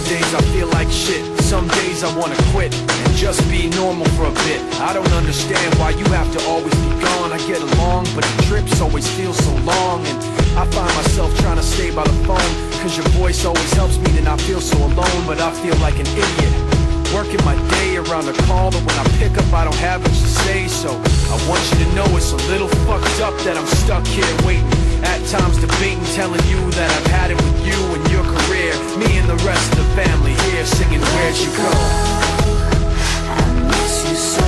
days I feel like shit. Some days I wanna quit and just be normal for a bit. I don't understand why you have to always be gone. I get along, but the trips always feel so long. And I find myself trying to stay by the phone, cause your voice always helps me to not feel so alone. But I feel like an idiot, working my day around the call, but when I pick up I don't have much to say. So I want you to know it's a little fucked up that I'm stuck here waiting, at times debating, telling you that I've had it with you and your career. Me and the rest of the family here singing Where'd You Go? I miss you so.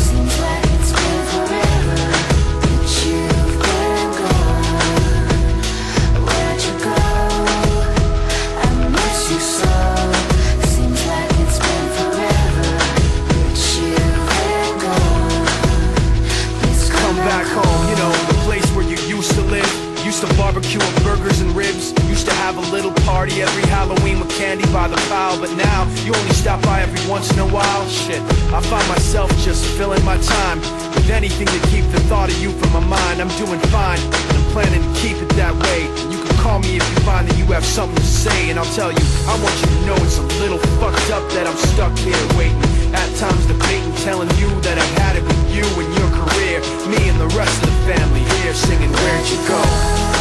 Seems like it's been forever that you've been gone. Where'd you go? I miss you so. Seems like it's been forever that you've been gone. Please Come back home, you know, the place where you used to live. Used to barbecue with burgers and ribs. Used to have a little party every Halloween with candy by the pile. But now, you only stop by every once in a while. Shit, I find myself just filling my time with anything to keep the thought of you from my mind. I'm doing fine, and I'm planning to keep it that way. You can call me if you find that you have something to say, and I'll tell you, I want you to know it's a little fucked up that I'm stuck here waiting, at times debating, telling you that I've had it with you and your career. Me and the rest of the family here singing Where'd You Go?